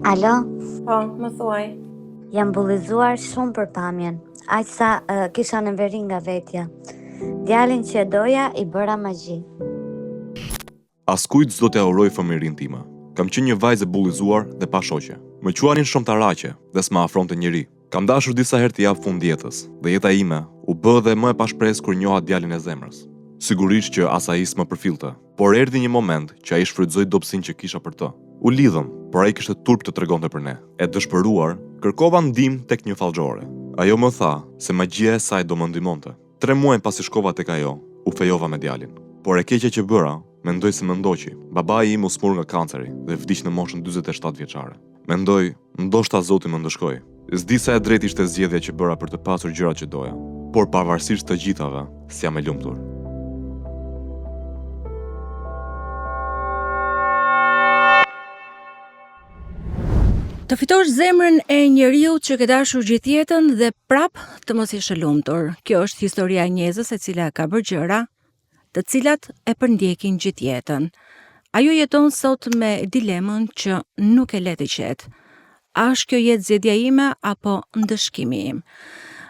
Alo, Po, më thuaj. jam bullizuar shumë për pamjen, aq sa kisha në veri nga vetja. Djalin që e doja i bëra magji. Askujt s'do t'ja uroj fëmirin time. Kam qenë një vajzë e bullizuar dhe pa shoqe. Më quanin shumë taraqe dhe s'ma afronte njeri. Kam dashur disa herë të jap fund jetës dhe jeta ime u bë dhe më e pashpresë kur njoha djalin e zemrës. Sigurisht që as ai s'më përfillte, por erdhi një moment që ai shfrytëzoi dobësinë që kisha për të. U lidhëm, por ai kishte turp të tregonte për ne. E dëshpëruar, kërkova ndihmë tek një fallxhore. Ajo më tha se magjia e saj do më ndihmonte. 3 muaj pasi shkova tek ajo, u fejova me djalin. Por e keqja që bëra, mendoj se më ndoqi. Babai im u smur nga kanceri dhe vdiq në moshën 47 vjeçare. Mendoj, ndoshta Zoti më ndëshkoi. S'di sa e drejtë ishte zgjedhja që bëra për të pasur gjërat që doja, por pavarësisht të gjithave, s'jam e lumtur. Të fitosh zemrën e njeriu që ke dashur gjithë jetën dhe prap të mos jesh e lumtur. Kjo është historia e njerëzës e cila ka bërë gjëra të cilat e përndjekin gjithë jetën. Ajo jeton sot me dilemën që nuk e le të qetë. A është kjo jetë zgjedhja ime apo ndëshkimi im?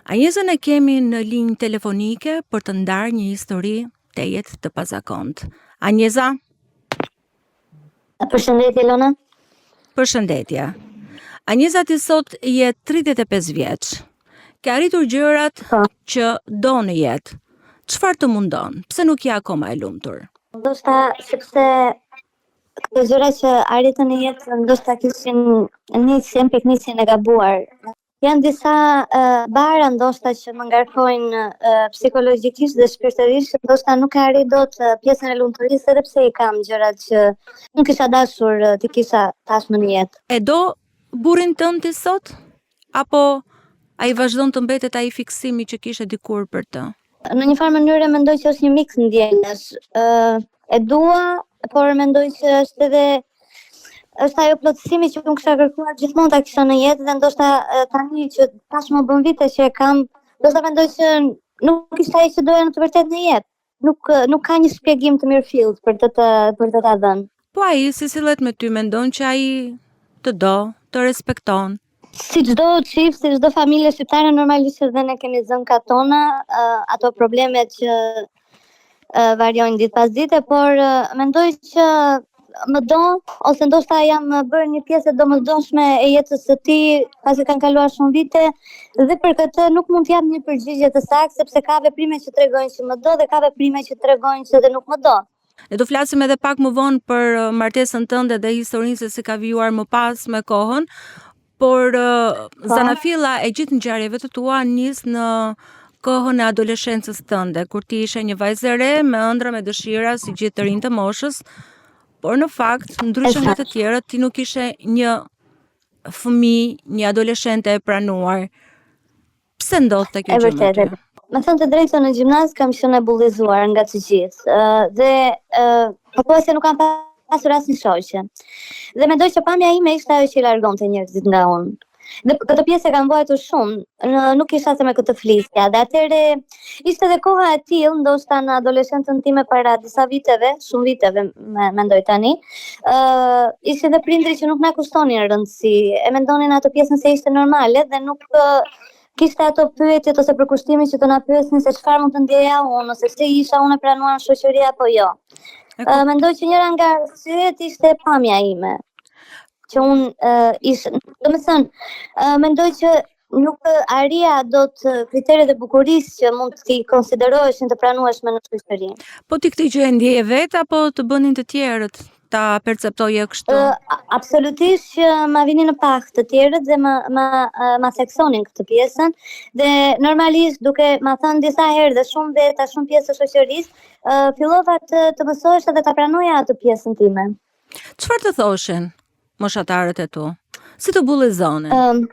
Anjezën e kemi në linjë telefonike për të ndarë një histori të jetë të pazakont. Anjeza? Përshëndetje Lona. Përshëndetje. Anjeza ti sot je 35 vjeç. Ke arritur gjërat që do në jetë. Çfarë të mundon? Pse nuk je akoma e lumtur? Ndoshta sepse këto gjëra që arritën në jetë ndoshta kishin nisjen e gabuar. Janë disa bara ndoshta që më ngarkojnë psikologjikisht dhe shpirtërisht, ndoshta nuk e arrit dot pjesën e lumturisë edhe pse i kam gjërat që nuk kisha dashur të kisha tashmë në jetë. E do burrin tënd ti sot? Apo ai vazhdon të mbetet ai fiksimi që kishe dikur për të? Në një farë mënyrë mendoj që është një miks ndjenjash. E dua, por mendoj që është ajo plotësimi që unë kisha kërkuar gjithmonë ta kisha në jetë dhe ndoshta tani që tashmë bën vite që e kam, ndoshta mendoj që nuk ishte ajo që doja në të vërtetë në jetë. Nuk ka një shpjegim të mirëfillt për të ta dhënë. Po ai si sillet me ty, mendon që ai të do, të respekton? Si çdo çift, si çdo familje shqiptare, normalisht edhe ne kemi zënkat tona, ato problemet që variojnë ditë pas dite, por mendoj që më do, ose ndoshta jam bërë një pjesë e domosdoshme e jetës së tij, pasi kanë kaluar shumë vite, dhe për këtë nuk mund të jap një përgjigje të saktë, sepse ka veprime që tregojnë që më do dhe ka veprime që tregojnë që edhe nuk më do. Ne do flasim edhe pak më vonë për martesën tënde dhe historinë se si ka vijuar më pas me kohën, por zanafilla e gjithë ngjarjeve të tua nis në kohën e adoleshencës tënde, kur ti ishe një vajzë e re me ëndra, me dëshira si gjithë të rinj të moshës, por në fakt, ndryshe nga të tjerët, ti nuk ishe një fëmijë, një adoleshente e pranuar. Pse ndodhte kjo gjë me ty? Me thënë të drejtën, në gjimnaz kam qenë e bullizuar nga të gjithë dhe pothuajse nuk kam pasur asnjë shoqe. Dhe mendoj që pamja ime ishte ajo që i largonte njerëzit nga unë. Dhe këtë pjesë e kam mbajtur shumë, nuk isha se me këtë flisja. Dhe atëherë ishte edhe koha e tillë, ndoshta në adoleshencën time para disa viteve, shumë viteve mendoj tani, ishin edhe prindrit që nuk na kushtonin rëndësi, e mendonin ato pjesën se ishte normale dhe nuk kishte ato pyetjet ose përkushtimin që të na pyesnin se çfarë mund të ndjeja unë ose se isha unë e pranuar në shoqëri apo jo. Mendoj që njëra nga arsyet ishte pamja ime. Që unë mendoj që nuk arria dot kriteret e bukurisë që mund t'i konsideroheshin të pranueshme në shoqëri. Po ti këtë gjë e ndjeje vetë apo të bënin të tjerët? Ta perceptoje kështu? Absolutisht që ma vini në pak të tjerët dhe ma seksonin këtë pjesën dhe normalisht duke ma thënë disa herë dhe shumë veta, shumë pjesë të shoqërisë, fillova të mësohesha dhe ta pranoja atë pjesën time. Çfarë të thoshin moshatarët e tu? Si të bullizonin?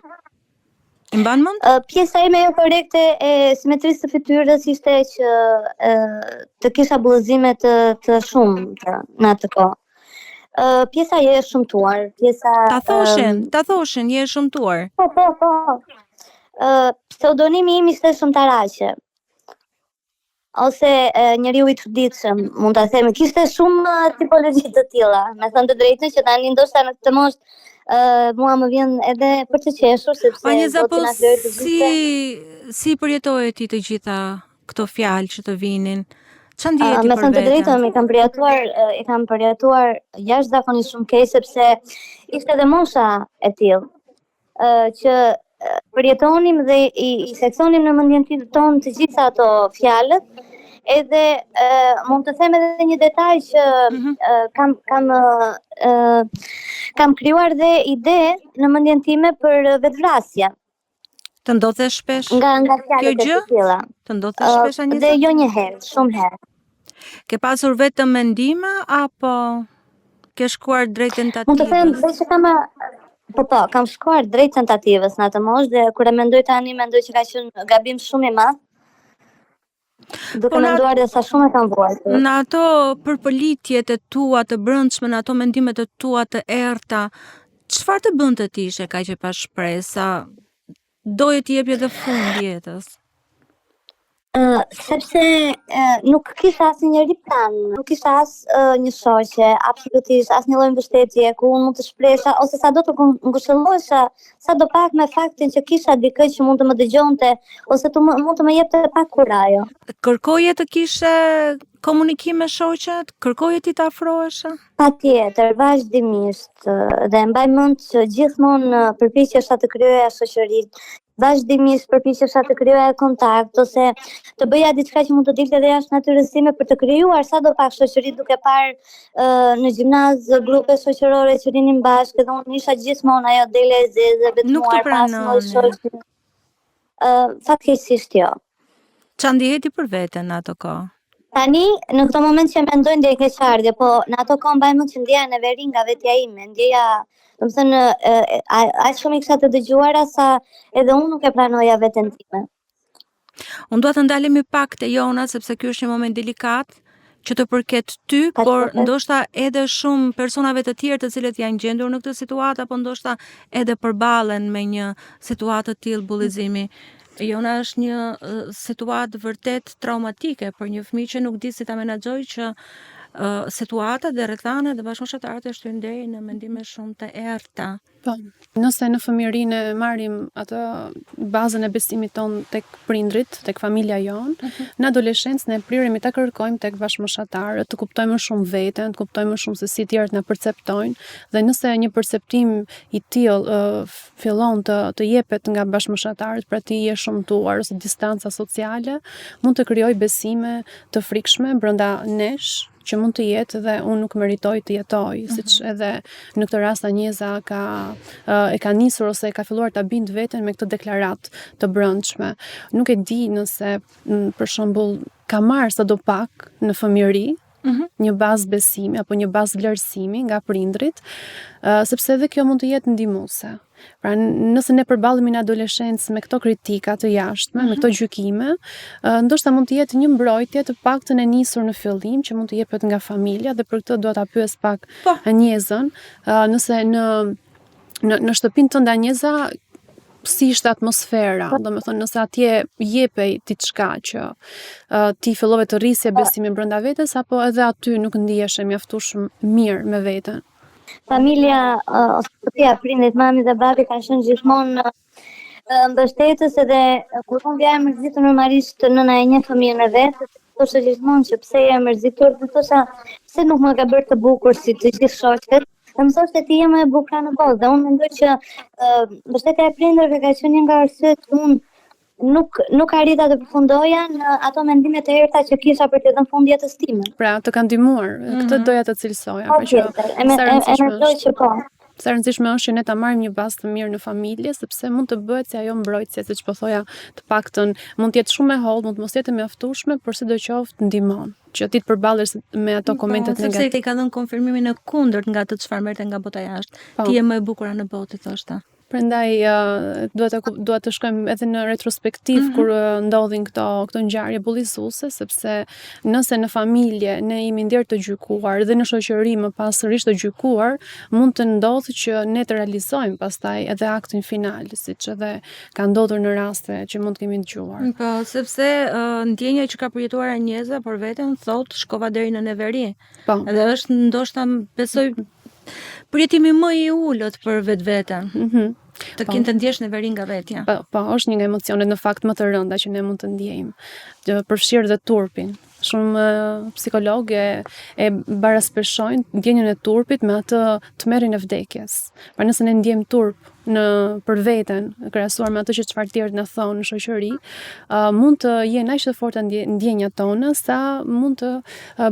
I mban mend? Pjesa ime jo korrekte e simetrisë të fytyrës ishte që të kisha bullizime të shumta në atë kohë. Pjesa je e shëmtuar, Ta thoshin, je e shëmtuar. Po. Pseudonimi im ishte Shëmtaraqe. ose njeriu i çuditshëm, mund ta themi, kishte shumë tipologji të tilla. Me thënë të drejtën që tani ndoshta në këtë moshë mua më vjen edhe për të qeshur sepse Anjeza, do po të na vlerë të gjithë. si përjetohet ti të gjitha këto fjalë që të vinin? Ç'a ndjehet ti Me për thënë të veten? drejtën, i kam përjetuar jashtëzakonisht shumë keq sepse ishte edhe mosha e tillë që përjetonim dhe i seksonim në mendjen tonë të gjitha ato fjalët. Edhe mund të them edhe një detaj që kam krijuar dhe ide në mendjen time për vetvrasje. Të ndodhe shpesh Nga kjo fjalët e gjë? tilla. Të ndodhe shpesh Anjeza? Dhe jo një herë, shumë herë. Ke pasur vetëm mendime apo ke shkuar drejt Mund të them tentativës? dhe që kam shkuar drejt tentativës në atë moshë dhe kur e mendoj tani mendoj që ka qenë gabim shumë i madh. Duke menduar dhe sa shumë e kam vuajtur. Në ato përpëlitjet e tua të brendshme, në ato mendimet e tua të errta, çfarë të bënte ti ishe kaq e pa shpresë? Doje t'i jepje edhe fund jetës? Sepse nuk kisha asnjë njeri plan, nuk kisha as një shoqe, absolutisht as një lloj mbështetje ku unë mund të shpresha ose sado të ngushëllohesha sadopak me faktin që kisha dikë që mund të më dëgjonte ose mund të më jepte pak kurajo. Kërkoje të kishe komunikim me shoqet? Kërkoje ti të afrohesha? Patjetër, vazhdimisht dhe mbaj mend që gjithmonë përpiqesha të krijoja shoqëri, vazhdimisht përpiqesha të krijoja kontakt ose të bëja diçka që mund të dilte edhe jashtë natyrës time për të krijuar sadopak shoqëri, duke parë në gjimnaz grupe shoqërore që rinin bashkë dhe unë isha gjithmonë ajo dele e zezë, Nuk të vetmuar pas një shoqë. Fatkeqësisht jo. Ç'a ndjeheti për veten në ato kohë? Tani, në këto moment që mendoj ndjej keqardhje, po në ato kohë mbaj mend që ndjeja në veri nga vetja ime, ndjeja, domethënë, aq shumë i kisha të dëgjuara sa edhe unë nuk e pranoja veten time. Unë dua të ndalemi pak te Jona sepse ky është një moment delikat që të përket ty, por ndoshta edhe shumë personave të tjerë të cilët janë gjendur në këtë situatë apo ndoshta edhe përballen me një situatë të tillë bullizimi. Jona është një situatë vërtet traumatike për një fëmijë që nuk di si ta menaxhojë që situata dhe rrethanet dhe bashkëshortarët e shtyn deri në mendime shumë të errta. Po, nëse në fëmijërinë marrim atë bazën e besimit ton tek prindrit, tek familja jonë, në adoleshencë ne priremi ta kërkojmë tek bashkëmoshatarët, të kuptojmë më shumë veten, të kuptojmë më shumë se si tjerët na perceptojnë, dhe nëse një perceptim i tillë fillon të jepet nga bashkëmoshatarët, pra ti je shëmtuar ose distanca sociale, mund të krijojë besime të frikshme brenda nesh, që mund të jetë dhe unë nuk meritoj të jetoj, siç edhe në këtë rast Anjeza e ka nisur ose e ka filluar ta bind veten me këtë deklaratë të brendshme. Nuk e di nëse për shembull ka marrë sadopak në fëmijëri një bazë besimi apo një bazë vlerësimi nga prindrit, sepse edhe kjo mund të jetë ndihmuese. Pra nëse ne përballemi në adoleshencë me këto kritika të jashtme, me këto gjykime, ndoshta mund të jetë një mbrojtje të paktën e nisur në fillim që mund të jepet nga familja, dhe për këtë dua ta pyes pak Anjezën, nëse në shtëpinë tënde Anjeza si ishte atmosfera, domethënë nëse atje jepej diçka që ti fillove të rrisje besimin brenda vetes apo edhe aty nuk ndiheshe mjaftuar mirë me veten. Familja ose shtëpia, prindrit, mami dhe babi kanë qenë gjithmonë mbështetës, edhe kur unë vija e mërzitur normalisht nëna e një fëmijën e vet, thoshe gjithmonë që pse je mërzitur, dhe thosha pse nuk më ka bërë të bukur si të gjithë shoqet. Dhe më thoshte ti je më e bukur në botë, dhe unë mendoj që mbështetja e prindërve ka qenë një nga arsyet që unë nuk arrita të përfundoja në ato mendime të errta që kisha për të dhënë fund jetës time. Pra, të kanë ndihmuar. Këtë doja të cilësoja, pra që mendoj që po. Sa rëndësishme është që ne ta marrim një bazë të mirë në familje, sepse mund të bëhet si ajo mbrojtëse, siç po thoja, të paktën mund të jetë shumë e hollë, mund të mos jetë e mjaftueshme, por sidoqoftë ndihmon që ti të përballesh me ato komentet negative. Sepse ti ka dhënë konfirmimin e kundërt nga atë çfarë merrte nga bota jashtë. Ti je më e bukur në botë, thoshta. Prandaj duhet të shkojmë edhe në retrospektiv kur ndodhin këto ngjarje bullizuese, sepse nëse në familje ne jemi ndjer të gjykuar dhe në shoqëri më pas sërish të gjykuar, mund të ndodhë që ne të realizojmë pastaj edhe aktin final, siç edhe ka ndodhur në raste që mund të kemi dëgjuar. Po, sepse ndjenja që ka përjetuar Anjeza për veten thotë shkova deri në neveri. Po. Dhe është ndoshta besoj përjetimi më i ulët për vetveten. Të Po. kinë të ndjesh neveri nga vetja. Po, është një nga emocionet në fakt më të rënda që ne mund të ndjejmë. Të përfshirë dhe turpin. Shumë psikologë e baraspeshojnë ndjenjën e turpit me atë tmerrin e vdekjes. Pra nëse ne ndjejmë turp për veten, krahasuar me atë që çfarë tjerë na thonë në shoqëri, mund të jenë aq të forta ndjenjat tona sa mund të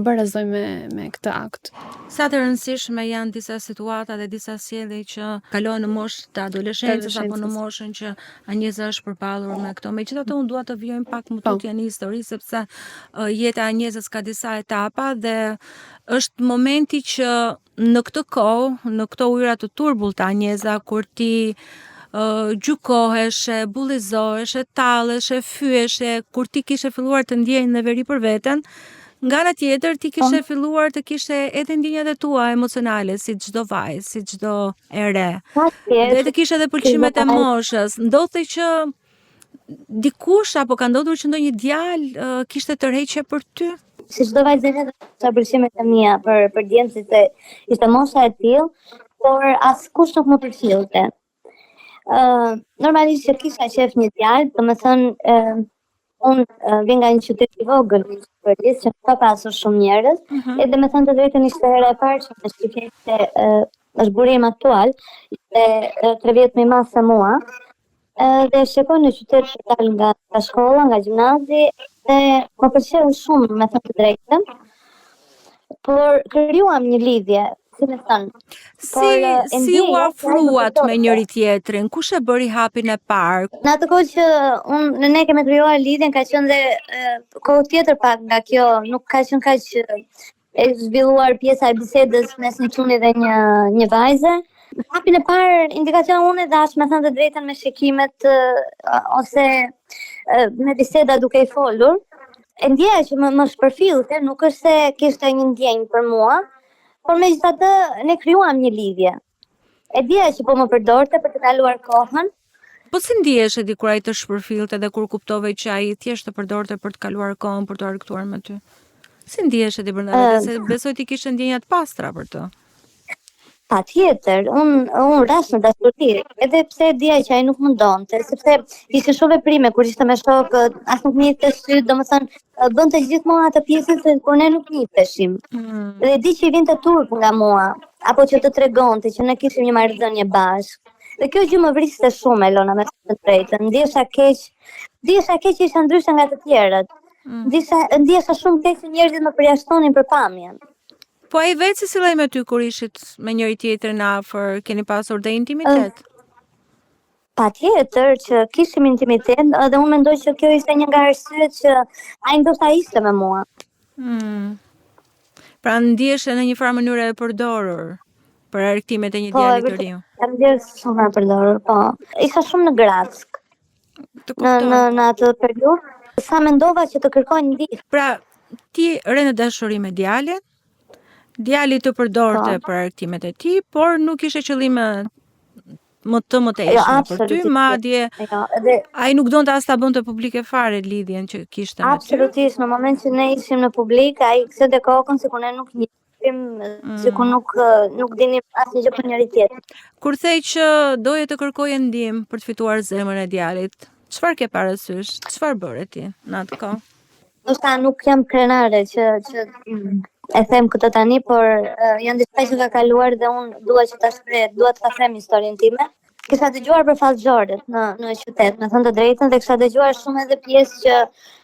barazojmë me këtë akt. Sa të rëndësishme janë disa situata dhe disa sjellje që kalojnë në moshë të adoleshencës apo në moshën që Anjeza është përballur me këto. Megjithatë unë dua të vijojmë pak më tutje në histori sepse jeta e Anjezës ka disa etapa dhe është momenti që në këtë kohë, në këto ujëra të turbullta Anjeza, kur ti gjykoheshe, bullizoheshe, talleshe, fyeshe, kur ti kishe filluar të ndjeje neveri për veten, nga ana tjetër ti kishe filluar të kishe edhe ndjenjat e tua emocionale, si çdo vajzë, si çdo e re. Dhe të kishe edhe pëlqimet e moshës. Ndodhte që dikush apo ka ndodhur që ndonjë djalë kishte tërheqje për ty? Si çdo vajzë edhe ka pëlqimet e mia për djemsit se ishte mosha e tillë, por askush nuk më përfillte. Normalisht që kisha qef një djalë, domethënë unë vjen nga një qytet i vogël, që ka pasur shumë njerëz, edhe me thënë të drejtën ishte hera e parë që më shqipej se është burim aktual, ishte 3 vjet më i madh se mua. Dhe shkoj në qytet që dal nga shkolla, nga gjimnazi, dhe më pëlqeu shumë, me thënë të drejtën, por krijuam një lidhje, si me thënë. Si u afruat me njëri tjetrin? Kush e bëri hapin e parë? Në atë kohë që ne kemi krijuar lidhjen, ka qenë dhe kohë tjetër pak nga kjo, nuk ka qenë kaq e zhvilluar pjesa e bisedës mes një çuni dhe një vajze. Hapin e parë, indikacion unë dash me thënë të drejtën me shikimet ose me biseda duke i folur. E ndjeja që më shpërfillte, nuk është se kishte një ndjenjë për mua, por megjithatë ne krijuam një lidhje. E dija që po më përdorte për të kaluar kohën. Po si ndiheshe di kur ai të shpërfillte dhe kur kuptove që ai thjesht të përdorte për të kaluar kohën, për të argëtuar me ty? Si ndiheshe ti brenda vetes? Se besoj ti kishe ndjenja të pastra për të. Patjetër, unë ras në dashuri, edhe pse dija që ai nuk mundonte, sepse ishte shumë veprime kur ishte me shokë, as nuk njihte sy, domethënë bënte gjithmonë atë pjesën se kur ne nuk njiheshim. Dhe di që i vinte turp nga mua, apo që të tregonte që ne kishim një marrëdhënie bashkë. Dhe kjo gjë më vriste shumë, Elona, me të drejtën. Ndjesha keq që isha ndryshe nga të tjerët. Ndjesha shumë keq që njerëzit më përjashtonin për pamjen. Po ai vetë si sillej me ty kur ishit me njëri tjetrin afër, keni pasur dhe intimitet? Patjetër që kishim intimitet, dhe unë mendoj që kjo ishte një nga arsyet që ai ndoshta ishte me mua. Pra ndjeshe në një farë mënyrë e përdorur për argëtimet e një djali të riu. Po, ndjeshe shumë e përdorur, po. Isha shumë në Grack. Në atë periudhë, sa mendova që të kërkoj ndihmë. Pra, ti re në dashuri me djalin, djali të përdorte për argëtimet e tij, por nuk ishte qëllime më të mëtejshme për ty, madje ai nuk donte as ta bënte publike fare lidhjen që kishte me ty. Absolutisht, në moment që ne ishim në publik, ai kthente kokën sikur ne nuk njihnim, sikur nuk dinim asnjë gjë për njëri tjetrin. Kur thej që doje të kërkoje ndihmë për të fituar zemrën e djalit, çfarë ke parasysh? Çfarë bëre ti në atë kohë? Ndoshta nuk jam krenare që e them këtë tani, por janë diçka që ka kaluar dhe unë dua të ta them historinë time. Kisha dëgjuar për fallxhorët në qytet, me thënë të drejtën, dhe kisha dëgjuar shumë edhe pjesë që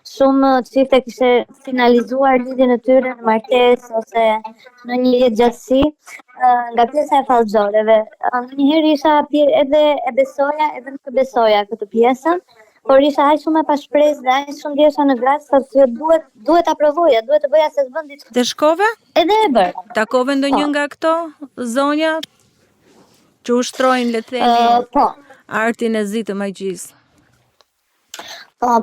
shumë çifte kishe finalizuar lidhjen e tyre në martesë ose në një jetë gjatësi nga pjesa e fallxhorëve. Ndonjëherë isha edhe e besoja, edhe nuk e besoja këtë pjesën. Por isha aq shumë e pashpresë dhe aq shumë ndjesha në Grack se duhet ta provoja, duhet të bëja se s'bën diçka. Dhe shkove? Edhe e bëra. Takove ndonjë nga këto zonja që ushtrojnë, le të themi? Po, artin e zi të magjisë? Po,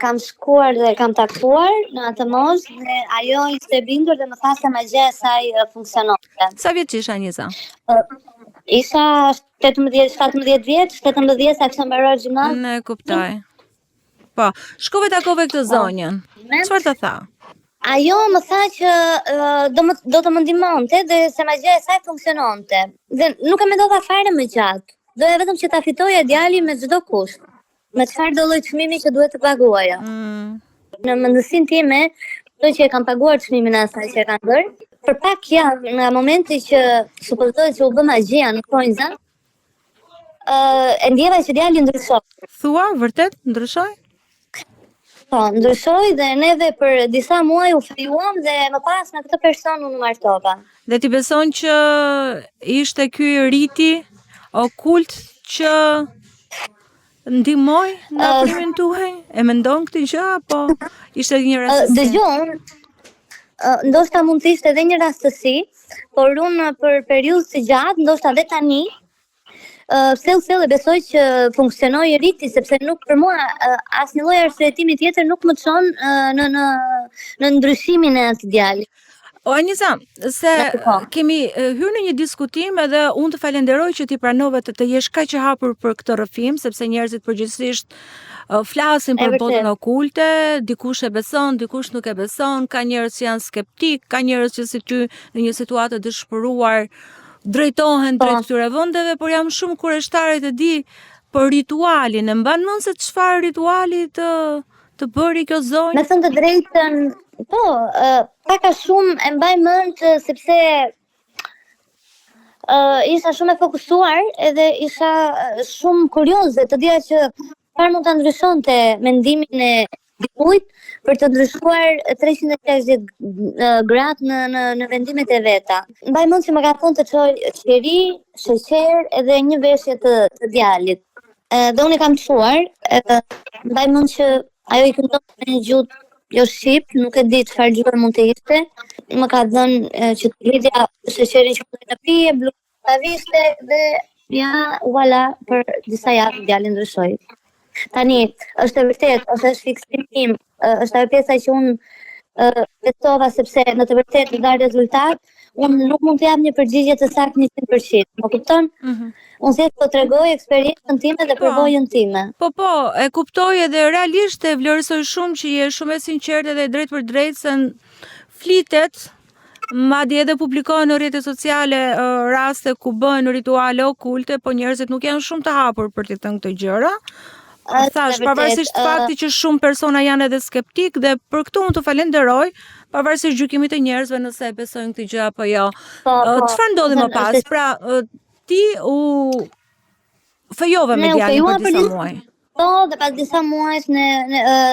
kam shkuar dhe kam takuar në atë moshë dhe ajo ishte e bindur dhe më tha se magjia e saj funksiononte. Sa vjeç isha Aniza? Isha 17 vjeç, 18 sa kisha mbaruar gjimnaz. Ne kuptoj. Po, shkove takove këtë zonjën. Çfarë të tha? Ajo më tha që do të më ndihmonte dhe se magjia e saj funksiononte. Dhe nuk e mendova fare më gjatë. Doja vetëm që ta fitoja djalin me çdo kusht. Me çfarë do lloj çmimi që duhet të paguaja. Në mendësinë time, do që e kam paguar çmimin e asaj që e kanë bërë. Për pak javë nga momenti që supozohet që u bë magjia në Konjza, e ndjeva që djali ndryshoi. Thua, vërtet ndryshoi? Po, ndryshoi dhe neve për disa muaj u fejuam dhe më pas me këtë person unë martova. Dhe ti beson që ishte ky riti okult që ndihmoi në afrimin tuaj? E mendon këtë gjë apo ishte një rastësi? Dëgjon, ndoshta mund të ishte edhe një rastësi, por unë për periudhë të gjatë, ndoshta edhe tani, thellë besoj që funksionoi riti sepse nuk për mua asnjë lloj arsyetimi tjetër nuk më çon në ndryshimin e atij djalit. O Aniza, se kemi hyrë në një diskutim edhe unë të falenderoj që ti pranove të jesh kaq e hapur për këtë rrëfim, sepse njerëzit përgjithsisht flasin për botën okulte, dikush e beson, dikush nuk e beson, ka njerëz që janë skeptik, ka njerëz që si ty në një situatë të dëshpëruar drejtohen drejt këtyre vendeve, por jam shumë kurioztare të di për ritualin. E mban mend se çfarë rituali të bëri kjo zonjë? Me thënë të drejtën, po, pak a shumë e mbaj mend sepse isha shumë e fokusuar edhe isha shumë kurioze të dija që çfarë mund ta ndryshonte mendimin e dikujt për të ndryshuar 360 gradë në vendimet e veta. Mbaj mend që më ka thonë të çoj qeri, sheqer edhe një veshje të djalit. Dhe unë i kam çuar, mbaj mend që ajo i këndon me një gjuhë jo shqip, nuk e di çfarë gjuhë mund të ishte. Më ka dhënë që të lidja sheqerin që mund të pije, blu ta viste dhe ja, voilà, për disa javë djali ndryshoi. Tani, është e vërtet, është fiksim im, është ajo pjesa që unë besova sepse në të vërtetë dha rezultat, unë nuk mund të jap një përgjigje të saktë 100%. Më kupton? Unë thjesht po tregoj eksperiencën time dhe përvojën time. Po, e kuptoj edhe realisht e vlerësoj shumë që je shumë e sinqertë dhe drejt për drejt se flitet, madje edhe publikohen në rrjetet sociale raste ku bëhen rituale okulte, po njerëzit nuk janë shumë të hapur për të thënë këto gjëra. Thash, pavarësisht fakti që shumë persona janë edhe skeptik dhe për këtu unë të falenderoj, pavarësisht gjykimit të njerëzve nëse e besojnë këtë gjë apo jo. Çfarë ndodhi më pas? Pra, ti u fejove me djalin për disa muaj. Po, dhe pas disa muajsh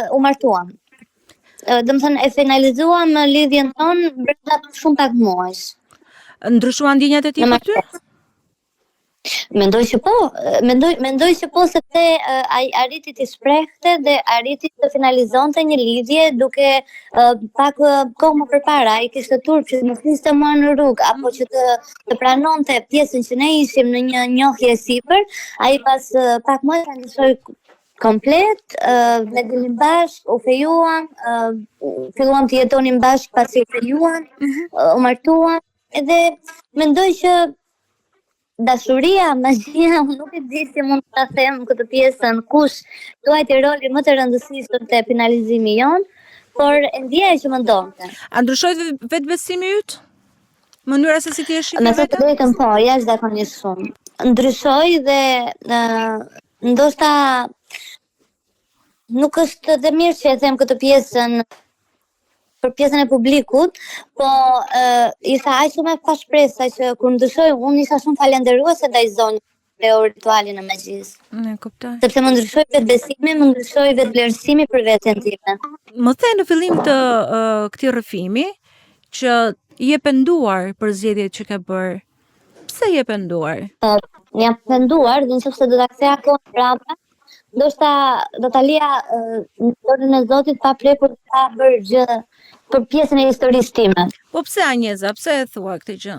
u martuam. Domethënë e finalizuam lidhjen tonë brenda shumë pak muajsh. Ndryshuan ndjenjat e tij për ty? Mendoj që po sepse ai arriti të shprehte dhe arriti të finalizonte një lidhje duke pak kohë më përpara ai kishte turp që më fliste mua në rrugë apo që të pranonte pjesën që ne ishim në një njohje sipër, ai pas pak muaj ka ndryshoi komplet, ne dilim bashk, u fejuam, filluam të jetonim bashk pasi u fejuam, u martuam, edhe mendoj që dashuria, magjia, nuk e di si mund ta them këtë pjesën, kush luajti rolin më të rëndësishëm te finalizimi jon, por e ndjeja që më ndonte. A ndryshoi vetbesimi yt? Mënyra se si ti e shih Me të drejtën po, jashtëzakonisht shumë. Ndryshoi dhe ndoshta nuk është dhe mirë që e them këtë pjesën për pjesën e publikut, po isha aq shumë e pashpresë që kur ndryshoi unë isha shumë falendëruese ndaj zonjës me ritualin e magjisë. Ne kuptoj. Sepse më ndryshoi vetbesimi, më ndryshoi vetvlerësimi për veten time. Më the në fillim të këtij rrëfimi që je penduar për zgjedhjet që ke bërë. Pse je penduar? Jam penduar dhe nëse do ta kthej akoma prapa, ndoshta do ta lija në dorën e Zotit pa prekur të ta bërë gjë për pjesën e historisë time. Po pse Anjeza, pse e thua këtë gjë?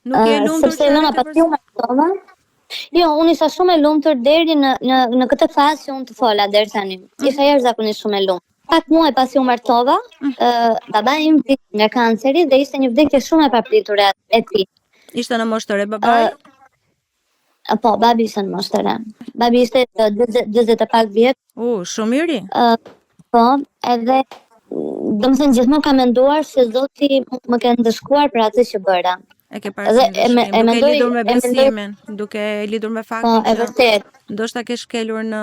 Nuk je lumtur sepse nëna pati u martova. Jo, unë isha shumë e lumtur deri në këtë fazë që unë të fola deri tani. Isha jashtëzakonisht shumë e lumtur. Pak muaj pasi u martova, baba im vdiq nga kanceri dhe ishte një vdekje shumë e papritur e tij. Ishte në moshë të re babai? Po, babi ishte në moshë të re. Babi ishte 40 e pak vjet. Shumë i ri. Po, edhe domethënë gjithmonë kam menduar se Zoti më ka ndëshkuar për atë që bëra. E ke parë duke lidhur me besimin, duke lidhur me faktin që vërtet. Ndoshta ke shkelur në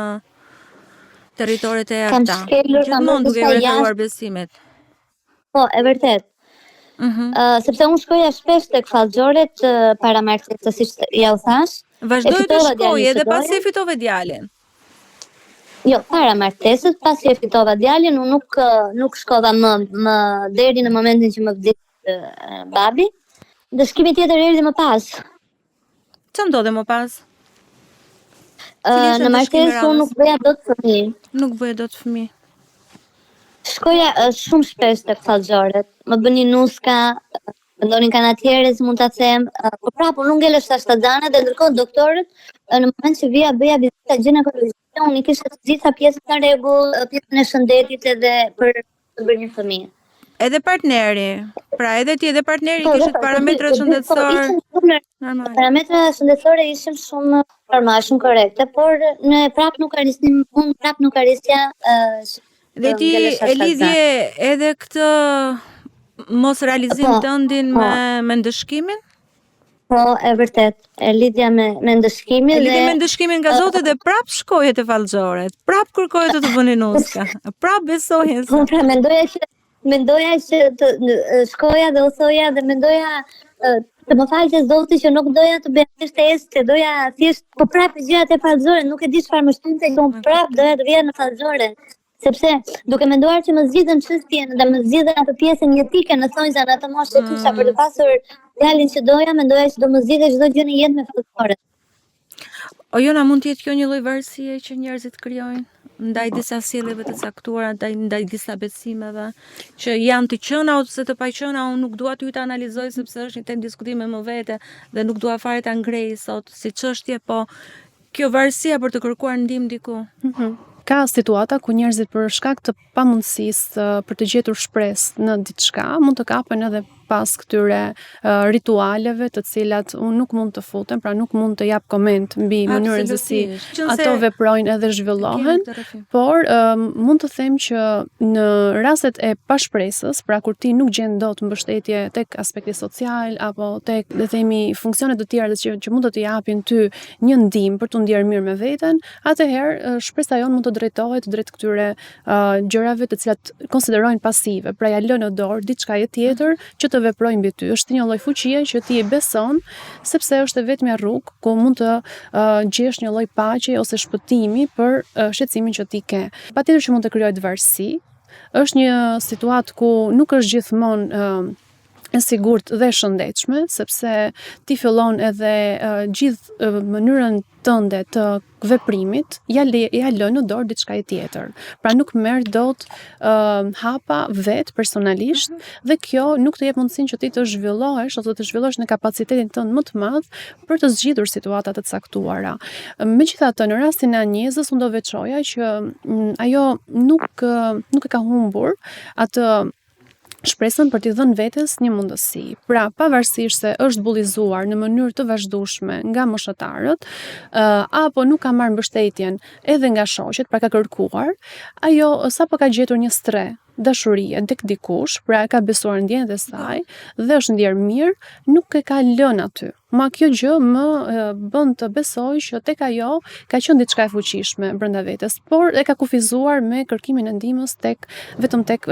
territoret e Kam errta. shkelur Gjithmonë duke referuar besimet. Po, e vërtet. Sepse unë shkoja shpesh tek fallxorët para martesës, siç ja u thash. Vazhdoi të shkojë edhe pasi e fitove djalin. Jo, para martesës, pasi e fitova djalin, unë nuk shkova më deri në momentin që më vdiq babi. Dëshkimi tjetër erdhi më pas. Ç'm ndodhi më pas? Në martesë unë nuk bëja dot fëmijë. Nuk bëja dot fëmijë. Shkoja shumë shpesh tek fallxorët. Më bënin nuska, mendonin kanatierës, mund ta them, por prapë unë ngelesha shtazana dhe ndërkohë doktorët në moment që bëja vizita ginekologjike, unë i kisha të gjitha pjesën në rregull, pjesën e shëndetit edhe për të bërë një fëmijë. Edhe partneri, pra edhe ti edhe partneri kishit parametrat shëndetësor. Parametrat shëndetësore ishin shumë normal, shumë korrekte, por ne prapë nuk arrisja dhe ti e lidhje edhe këtë mos realizim tëndin me ndëshkimin? Po, e vërtet, e lidhja me ndëshkimin. E lidhja me ndëshkimin nga Zoti dhe prap shkoje te fallxorët, prap kërkoje të bëni nuska, prap besoje se. Po, pra mendoja që të shkoja dhe u thoja dhe mendoja të më falë Zoti që nuk doja të bëja testë, doja thjesht, po prap gjëja te fallxorët, nuk e di çfarë më shtynte, që unë prap doja të vija në fallxore. Sepse duke menduar që më zgjidhen çështjen dhe më zgjidhen atë pjesën jetike në thonjza në atë moshë të kisha për të pasur djalin që doja, mendoja që do më zgjidhej çdo gjë në jetë me fallxore. O Jona, mund të jetë kjo një lloj varësie që njerëzit krijojnë ndaj disa sjelljeve të caktuara, ndaj disa besimeve që janë të qëna ose të paqëna, unë nuk dua ty të analizoj sepse është një temë diskutimi më vete dhe nuk dua fare ta ngrej sot si çështje, po kjo varësia për të kërkuar ndihmë diku. Ka situata ku njerëzit për shkak të pamundësisë për të gjetur shpresë në diçka mund të kapen edhe pas këtyre ritualeve të cilat unë nuk mund të futem, pra nuk mund të jap koment mbi mënyrën se si ato veprojnë edhe zhvillohen, por mund të them që në rastet e pashpresës, pra kur ti nuk gjen dot mbështetje tek aspekti social apo tek le të themi funksionet të tjera që mund të të japin ty një ndihmë për të ndier mirë me veten, atëherë shpresa jonë mund të drejtohet drejt këtyre gjërave të cilat konsiderojnë pasive, pra ja lënë në dorë diçka tjetër që të veprojnë mbi ty. Është një lloj fuqie që ti e beson, sepse është e vetmja rrugë ku mund të gjesh një lloj paqe ose shpëtimi për shqetësimin që ti ke. Patjetër që mund të krijohet varësi. Është një situatë ku nuk është gjithmonë e sigurt dhe shëndetshme, sepse ti fillon edhe gjithë mënyrën tënde të veprimit ja lën në dorë diçka tjetër. Pra nuk merr dot hapa vet personalisht dhe kjo nuk të jep mundësinë që ti të zhvillohesh ose të zhvillosh në kapacitetin tënd më të madh për të zgjidhur situata të caktuara. Megjithatë, në rastin e Anjezës unë do veçoja që ajo nuk e ka humbur atë shpresën për t'i dhënë vetes një mundësi. Pra, pavarësisht se është bullizuar në mënyrë të vazhdueshme nga moshatarët, apo nuk ka marrë mbështetjen edhe nga shoqet, pra ka kërkuar, ajo sapo ka gjetur një stre dashurie tek dikush, pra ka besuar ndjenjat e saj dhe është ndier mirë, nuk e ka lënë aty. Ma kjo gjë më bën të besoj që tek ajo ka qenë diçka e fuqishme brenda vetes, por e ka kufizuar me kërkimin e ndihmës vetëm tek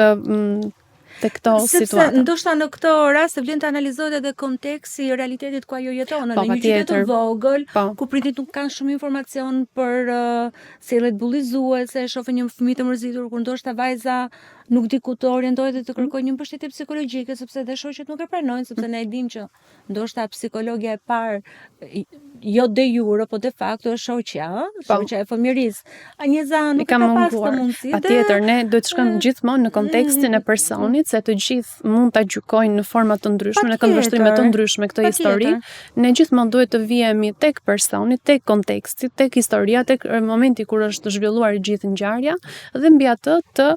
këto situata. Sepse ndoshta në këto rast vlen të analizohet edhe konteksti i realitetit ku ajo jeton, në një qytet të vogël, ku prindit nuk kanë shumë informacion për sjelljet bullizuese, shohin një fëmijë të mërzitur, kur ndoshta vajza nuk di ku të orientohet dhe të kërkojë një mbështetje psikologjike, sepse dhe shoqet nuk e pranojnë, sepse ne e dim që ndoshta psikologja e parë jo de jure, po de facto është shoqja, shoqja e fëmijërisë. Anjeza nuk ka pas të mundësi. Patjetër, ne duhet të shkojmë gjithmonë në kontekstin e personit, se të gjithë mund ta gjykojnë në forma të ndryshme, në këndvështrime të ndryshme këtë histori. Ne gjithmonë duhet të vihemi tek personi, tek konteksti, tek historia, tek momenti kur është zhvilluar gjithë ngjarja dhe mbi atë të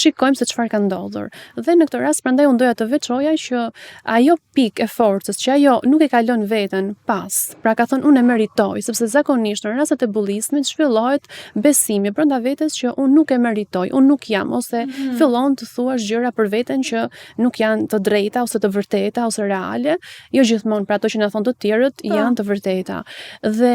shikojmë se çfarë ka ndodhur. Dhe në këtë rast prandaj unë doja të veçoja që ajo pikë e forcës që ajo nuk e ka lënë veten pas. Pra ka thënë unë e meritoj, sepse zakonisht në rastet e bullizmit zhvillohet besimi brenda vetes që unë nuk e meritoj, unë nuk jam, ose fillon të thuash gjëra për veten që nuk janë të drejta ose të vërteta ose reale, jo gjithmonë pra ato që na thon të tjerët janë të vërteta. Dhe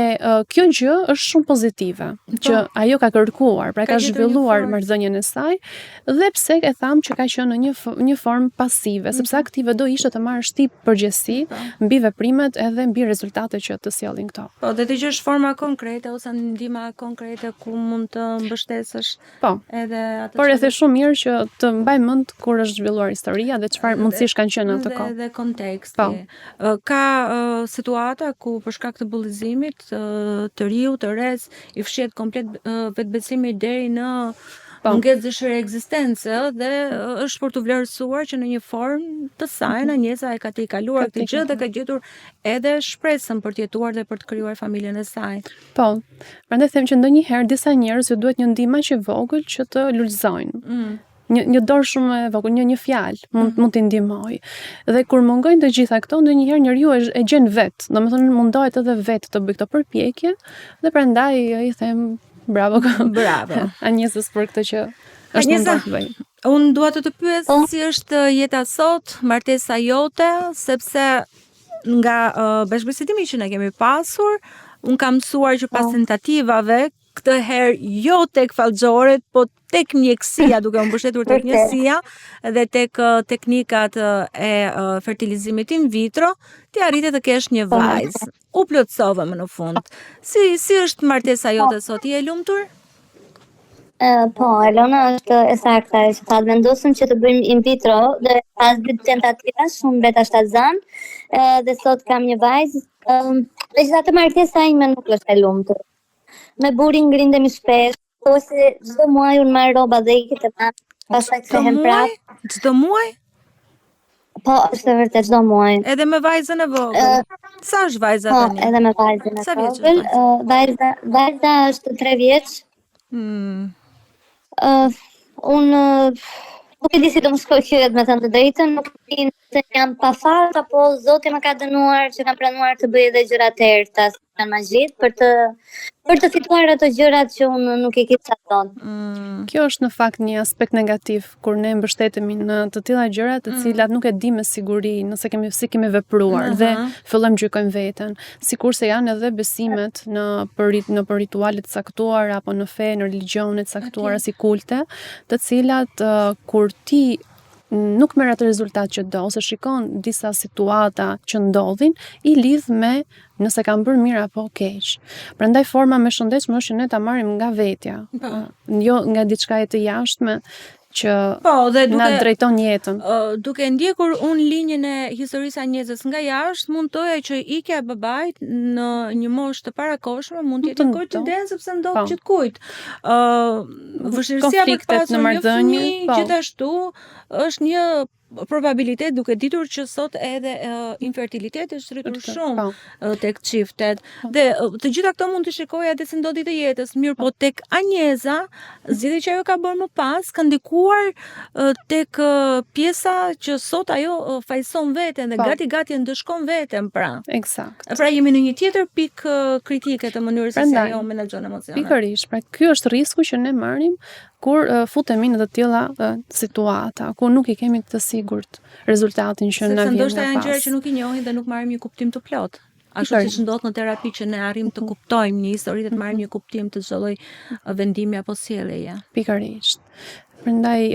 kjo gjë është shumë pozitive, që ajo ka kërkuar, pra ka zhvilluar marrëdhënien e saj, dhe pse e tham që ka qenë në një formë pasive, sepse aktive do ishte të marrësh ti përgjegjësi mbi veprimet edhe mbi rezultatet që të sjellin këto. Po, dhe të gjesh forma konkrete ose ndihma konkrete ku mund të mbështesësh edhe atë. Por e the shumë mirë që të mbaj mend kur është zhvilluar historia dhe çfarë mundësish kanë qenë atë kohë. Dhe konteksti. Ka situata ku për shkak të bullizimit të riu, të rez, i fshihet komplet vetbesimi deri në mungesë dëshire ekzistence dhe është për të vlerësuar që në një formë të saj Anjeza e ka të kaluar këtë gjë dhe ka gjetur edhe shpresën për të jetuar dhe për të krijuar familjen e saj. Po. Prandaj them që ndonjëherë disa njerëz ju duhet një ndihmë që vogël që të lulëzojnë. Një dorë shumë e vogël, një fjalë mund t'i ndihmoj. Dhe kur mungojnë të gjitha këto, ndonjëherë njeriu e gjen vet. Domethënë mundohet edhe vet të bëj këtë përpjekje dhe prandaj i them bravo. Anjezës për këtë që është munduar të bëj. Unë dua të pyes si është jeta sot, martesa jote, sepse nga bashkëbisedimi që ne kemi pasur, unë kam mësuar që pas tentativave, këtë herë jo tek fallxoret, po tek mjekësia, duke u mbështetur tek mjekësia dhe tek teknikat e fertilizimit in vitro, ti arrite të kesh një vajzë. U plotsove më në fund. Si është martesa jote sot? Je e lumtur? Po, Elona është e saktë që thatë vendosëm që të bëjmë in vitro dhe pas 2 tentativa shumë beta shtazan dhe sot kam një vajzë dhe që atë martesa ime nuk është e lumtur. Me burin ngrindemi shpesh, ose çdo muaj unë marr rroba dhe ikit e pastaj kthehem prapë. Çdo muaj? Po, është vërtet çdo muaj. Edhe me vajzën e vogël. Sa është vajza tani? Po, edhe me vajzën e vogël. Vajza është 3 vjeç. Unë nuk e di si do më shkoj kyet me thënë të drejtën, nuk e di se jam pa fat apo Zoti më ka dënuar që kam pranuar të bëj edhe gjëra të errta, janë magjit për të fituar ato gjërat që unë nuk i kisha thonë. Kjo është në fakt një aspekt negativ kur ne mbështetemi në të tilla gjëra të cilat nuk e di me siguri nëse kemi vepruar dhe fillojmë gjykojmë veten, sikurse janë edhe besimet në rituale të caktuara apo në fe, në religione të caktuara si kulte, të cilat kur ti nuk merr atë rezultat që do, ose shikon disa situata që ndodhin, i lidh me nëse kam bërë mirë apo keq. Prandaj forma më e shëndetshme është që ne ta marrim nga vetja, jo nga diçka e të jashtme që na drejton jetën. Duke ndjekur unë linjën e historisë Anjezës nga jashtë, mund toja që ikja e babait në një moshë të parakohshme mund të jetë një koincidencë sepse ndodh gjithkujt. Vështirësia për të pasur një fëmijë gjithashtu është një probabilitet duke ditur që sot edhe infertiliteti është rritur shumë tek çiftet. Dhe të gjitha këto mund të shikoja edhe se ndodhi të jetës, mirë po tek Anjeza, zgjidhja që ajo ka bërë më pas ka ndikuar tek pjesa që sot ajo fajson veten dhe gati e ndëshkon veten pra. Eksakt. Pra jemi në një tjetër pikë kritike të mënyrës se si ajo menaxhon emocionet. Pikërisht, pra ky është risku që ne marrim kur futemi në të tilla situata ku nuk i kemi të sigurt rezultatin që na vjen. Se ndoshta janë gjëra që nuk i njohin dhe nuk marrim një kuptim të plot. Ashtu siç ndodh në terapi që ne arrim të kuptojmë një histori dhe të marrim një kuptim të çdo lloj vendimi apo sjelljeje. Pikërisht. Prandaj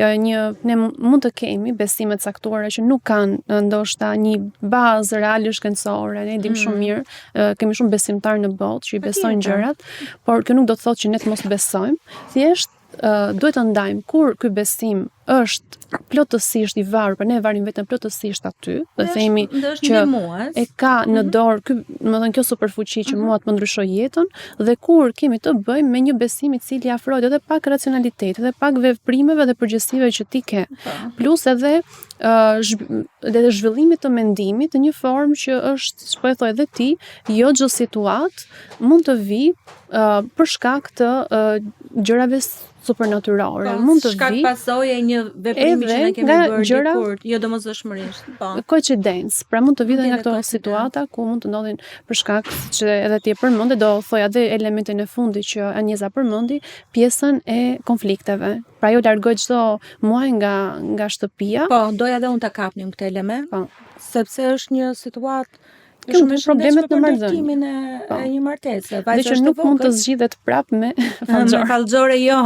ne mund të kemi besime të caktuara që nuk kanë ndoshta një bazë reale shkencore, ne dim shumë mirë, kemi shumë besimtar në botë që i besojnë gjërat, por kjo nuk do të thotë që ne të mos besojmë, thjesht duhet të ndajmë kur ky besim është plotësisht i varur, për ne varim vetëm plotësisht aty, dhe themi që e ka në dorë, domethënë kjo superfuqi që mua të më ndryshoj jetën, dhe kur kemi të bëjmë me një besim i cili afrohet edhe pak racionalitetit, edhe pak veprimeve dhe përgjegjësive që ti ke. Plus edhe zhvillimit të mendimit në një formë që është, po e thoj edhe ti, jo çdo situatë mund të vi për shkak të gjërave supernatyrore. Mund të vi shkak pasojë një veprimi që ne kemi bërë dikur, jo domosdoshmërisht. Koincidencë. Pra mund të vi dhe nga këto situata ku mund të ndodhin për shkak që edhe ti e përmendë, do thoja edhe elementin e fundit që Anjeza përmendi, pjesën e konflikteve. Pra jo largoj çdo muaj nga shtëpia. Po, doja edhe unë ta kapnim këtë element, sepse është një situatë Shumë problemet në marrëdhënie e një martese. Dhe që nuk mund të zgjidhet prapë me fallxor. Me fallxore jo,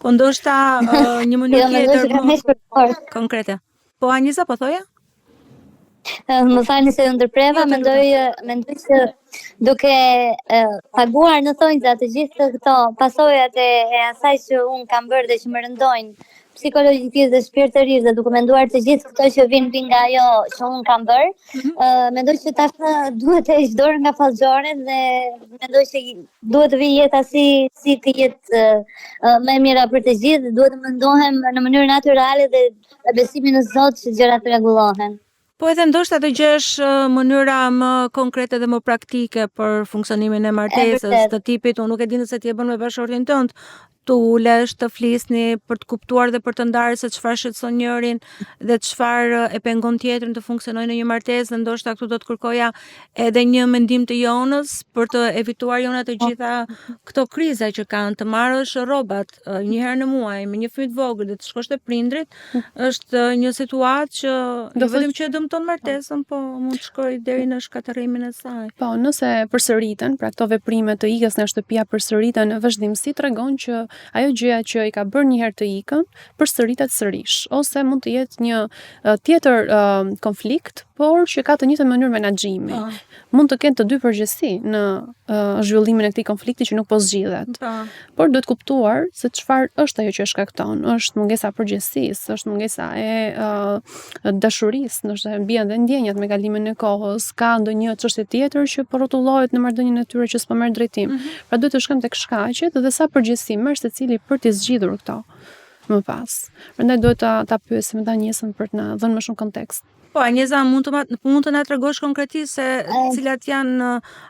po ndoshta një mënyrë tjetër më konkrete. Po Anjeza po thoja? Më falni se ju ndërpreva, mendoj që duke paguar në thonjza të gjithë këto pasojat e asaj që unë kam bërë dhe që më rëndojnë psikologjikisht dhe shpirtërisht, dhe duke menduar të gjithë këto që vinë nga ajo që unë kam bërë, mendoj që tash duhet të heq dorën nga fallxoret dhe mendoj që duhet të vijë jeta si të jetë më e mira për të gjithë, duhet të mendohem në mënyrë natyrale dhe besimin në Zot që gjërat rregullohen. Po edhe ndoshta të gjesh mënyra më konkrete dhe më praktike për funksionimin e martesës të tipit, unë nuk e di nëse ti e bën me bashkëshortin tënd, të ulesh, të flisni për të kuptuar dhe për të ndarë se çfarë shqetëson njërin dhe çfarë e pengon tjetrin të funksionojë në një martesë, dhe ndoshta këtu do të kërkoja edhe një mendim të Jonës për të evituar Jona të gjitha këto kriza që kanë, të marrësh rrobat një herë në muaj me një fëmijë të vogël dhe të shkosh te prindrit, është një situatë që do vetëm që dëmton martesën, po mund të shkojë deri në shkatërrimin e saj. Po, nëse përsëriten, pra këto veprime të ikës në shtëpia përsëriten në vazhdimsi, tregon që ajo gjëja që i ka bërë një herë të ikën, përsëritet sërish, ose mund të jetë një tjetër konflikt, por që ka të njëjtën mënyrë menaxhimi. Mund të kenë të dy përgjegjësi në zhvillimin e këtij konflikti që nuk po zgjidhet. Por duhet kuptuar se çfarë është ajo që e shkakton. Është mungesa përgjegjësisë, është mungesa e dashurisë, ndoshta bien dhe ndjenjat me kalimin e kohës, ka ndonjë çështje tjetër që po rrotullohet në marrëdhënien e tyre që s'po merr drejtim. Pra duhet të shkojmë tek shkaqet dhe sa përgjegjësi merr secili për të zgjidhur këto më pas. Prandaj duhet ta pyesim edhe Anjesën për të na dhënë më shumë kontekst. Po, Anjeza, mund të na tregosh konkretisht se cilat janë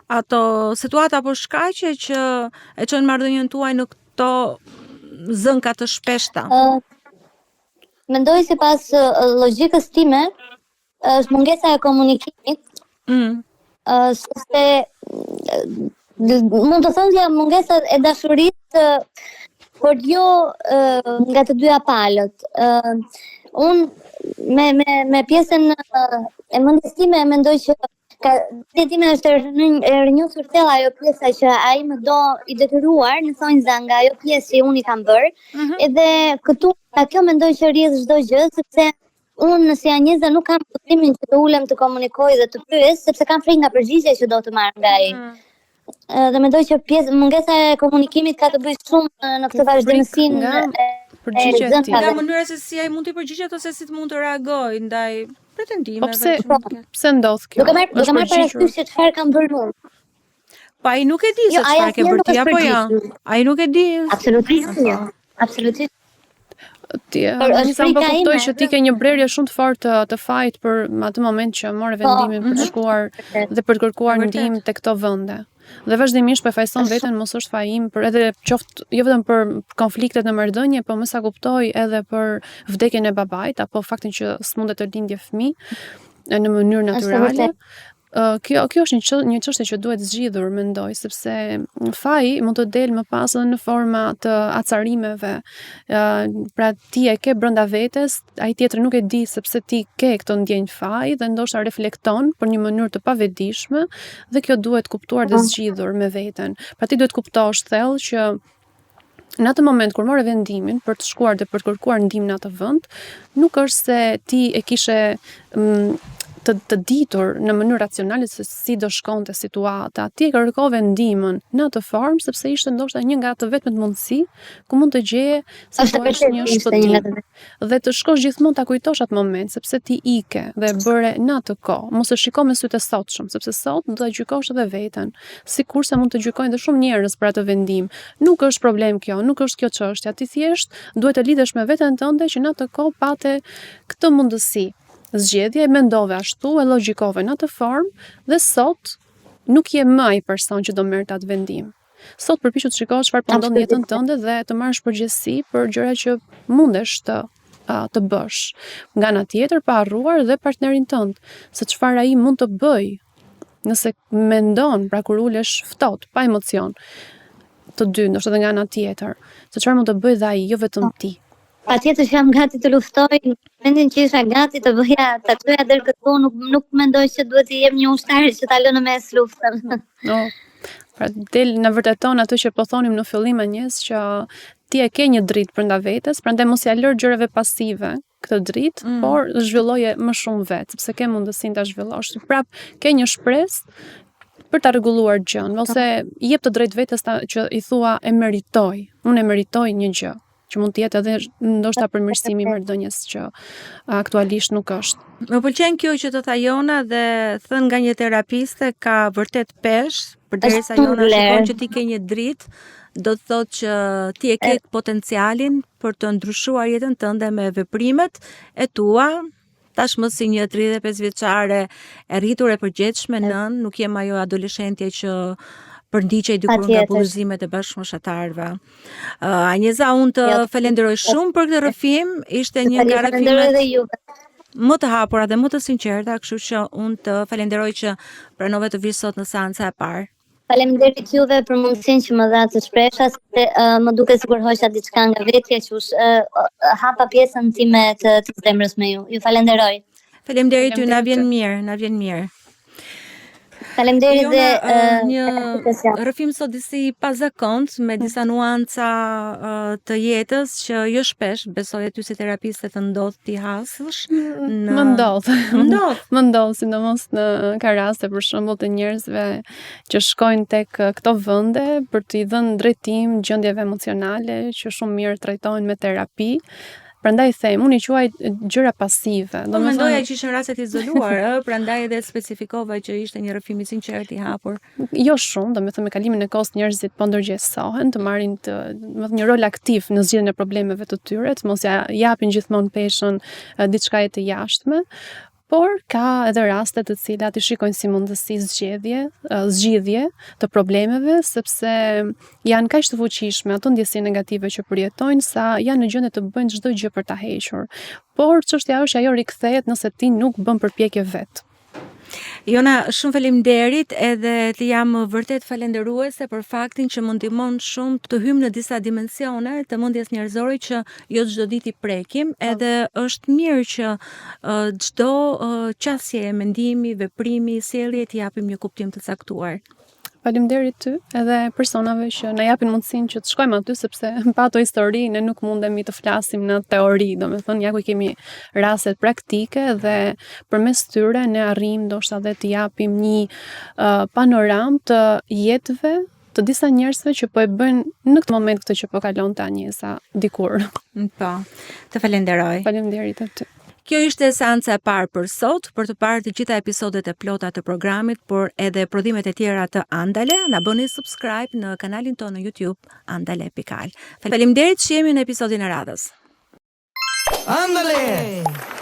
ato situata apo shkaqe që e çojnë marrëdhënien tuaj në këto zënka të shpeshta? Mendoj sipas logjikës time, është mungesa e komunikimit. Se mund të thonë që mungesa e dashurisë, por jo nga të dyja palët. Unë me pjesën e mendjes time mendoj që time është e rënjusur thella ajo pjesa që ai më do i detyruar në thonjza nga ajo pjesë që unë i kam bërë. Edhe këtu kjo mendoj që rrjedh çdo gjë, sepse unë si Anjeza nuk kam kuptimin që të ulem të komunikoj dhe të pyes, sepse kam frikë nga përgjigjja që do të marr nga ai. Dhe mendoj që mungesa e komunikimit ka të bëjë shumë në këtë vazhdimsinë nga mënyra se si ai mund të përgjigjet ose si mund të reagojë ndaj pretendimeve. Pse ndodh kjo? Duke marrë parasysh se çfarë kam bërë unë. Pa ai nuk e di se çfarë ke bërë ti apo jo? Ai nuk e di. Absolutisht jo. Absolutisht. Anjeza, po kuptoj që ti ke një brerje shumë të fortë të fajit për atë moment që morë vendimin për të shkuar dhe për të kërkuar ndihmë tek këto vende. Dhe vazhdimisht po fajson veten mos është fajim për edhe qoftë jo vetëm për konfliktet në marrëdhënie, po më sa kuptoj edhe për vdekjen e babait apo faktin që s'mundet të lindje fëmijë në mënyrë natyrale. Kjo është një çështje që duhet zgjidhur, mendoj, sepse faji mund të delë më pas edhe në forma të acarimeve. Pra ti e ke brenda vetes, ai tjetri nuk e di sepse ti ke këto ndjenjë faji dhe ndoshta reflekton për një mënyrë të pavetdijshme dhe kjo duhet kuptuar dhe zgjidhur me veten. Pra ti duhet kuptosh thellë që në atë moment kur morë vendimin për të shkuar dhe për të kërkuar ndihmë në atë vend, nuk është se ti e kishe të ditur në mënyrë racionale se si do shkonte situata. Ti e kërkove ndihmën në atë formë sepse ishte ndoshta një nga të vetmet mundësi ku mund të gjeje se do është një shpëtim. Dhe të shkosh gjithmonë ta kujtosh atë moment sepse ti ike dhe bëre në atë kohë. Mos e shiko me sytë e sotshëm, sepse sot do ta gjykosh edhe veten. Sikurse mund të gjykojnë edhe shumë njerëz për atë vendim. Nuk është problem kjo, nuk është kjo çështja. Ti thjesht duhet të lidhesh me veten tënde që në atë kohë pate këtë mundësi. Zgjedhje e mendove ashtu, e logjikove në atë formë dhe sot nuk je më ai person që do merrte atë vendim. Sot përpiqu të shikosh çfarë po ndodh në jetën tënde dhe të marrësh përgjegjësi për gjërat që mundesh të bësh. Nga ana tjetër pa harruar dhe partnerin tënd, se çfarë ai mund të bëj. Nëse mendon, pra kur ulesh ftohtë, pa emocion, të dy, ndoshta edhe nga ana tjetër, se çfarë mund të bëj dhe ai, jo vetëm ti. Patjetër që jam gati të luftoj, mendin që isha gati të bëja tatuja deri këtu, nuk mendoj që duhet i jep një ushtar që ta lënë mes luftën. No. Pra del në vërteton atë që po thonim në fillim Anjes që ti e ke një dritë brenda vetes, prandaj mos ia lër gjërave pasive këtë dritë, por zhvilloje më shumë vetë, sepse ke mundësinë ta zhvillosh. Prap ke një shpresë për ta rregulluar gjën, ose jep të drejtë vetes që i thua e meritoj. Unë e meritoj një gjë që mund të jetë edhe ndoshta përmirësimi i marrëdhënies që aktualisht nuk është. Më pëlqen kjo që të tha Jona dhe thënë nga një terapiste ka vërtet pesh, përderisa Jona shikon që ti ke një dritë, do të thotë që ti e ke potencialin për të ndryshuar jetën tënde me veprimet e tua. Tashmë si një 35 vjeçare e rritur e përgjithshme nën, nuk jem ajo adoleshentje që përndiqej dikur nga bullizimet e bashkëmoshatarëve. Anjeza, unë të falenderoj shumë për këtë rrëfim, ishte një nga rrëfimet më të hapura dhe më të sinqerta, kështu që unë të falenderoj që pranove të vish sot në seanca e parë. Faleminderit juve për mundësinë që më dha të shpresha, se më duket sikur hoqja diçka nga vetja që hapa pjesën time të zemrës me ju. Ju falenderoj. Faleminderit ju, na vjen mirë. Faleminderit dhe një rrëfim sot disi pazakont me disa nuanca të jetës që jo shpesh besoj aty si terapiste të ndodh ti hasësh. Më ndodh sidomos ka raste për shembull të njerëzve që shkojnë tek këto vende për t'i dhënë drejtim gjendjeve emocionale që shumë mirë trajtohen me terapi. Prandaj them, unë i quaj gjëra pasive. Do të mendoja që ishin raste të izoluar, prandaj edhe specifikova që ishte një rrëfim i sinqert i hapur. Jo shumë, domethënë me kalimin e kohës njerëzit po ndërgjegjësohen të marrin një rol aktiv në zgjidhjen e problemeve të tyre, të mos ja japin gjithmonë peshën diçka e të jashtme. Por ka edhe raste të cilat i shikojnë si mundësi zgjidhje të problemeve, sepse janë kaq të fuqishme ato ndjesi negative që përjetojnë sa janë në gjendje të bëjnë çdo gjë për ta hequr. Por çështja është ajo rikthehet nëse ti nuk bën përpjekje vet. Jona, shumë faleminderit, edhe të jam vërtet falenderuese për faktin që më ndihmon shumë të hym në disa dimensione të mendjes njerëzore që jo çdo ditë i prekim, edhe është mirë që çdo qasje e mendimi, veprimi, sjellje t'i japim një kuptim të caktuar. Faleminderit ty edhe personave që na japin mundësinë që të shkojmë aty, sepse pa ato histori ne nuk mundemi të flasim në teori, domethënë ja ku kemi raste praktike dhe përmes tyre ne arrijmë ndoshta dhe të japim një panoramë të jetëve të disa njerëzve që po e bëjnë në këtë moment këtë që po kalon Anjesa dikur. Po. Të falenderoj. Faleminderit aty. Kjo ishte seanca e parë për sot, për të parë të gjitha episodet e plota të programit, por edhe prodhimet e tjera të Andale, na bëni subscribe në kanalin tonë në YouTube Andale.al. Faleminderit që jemi në episodin e radhës. Andale!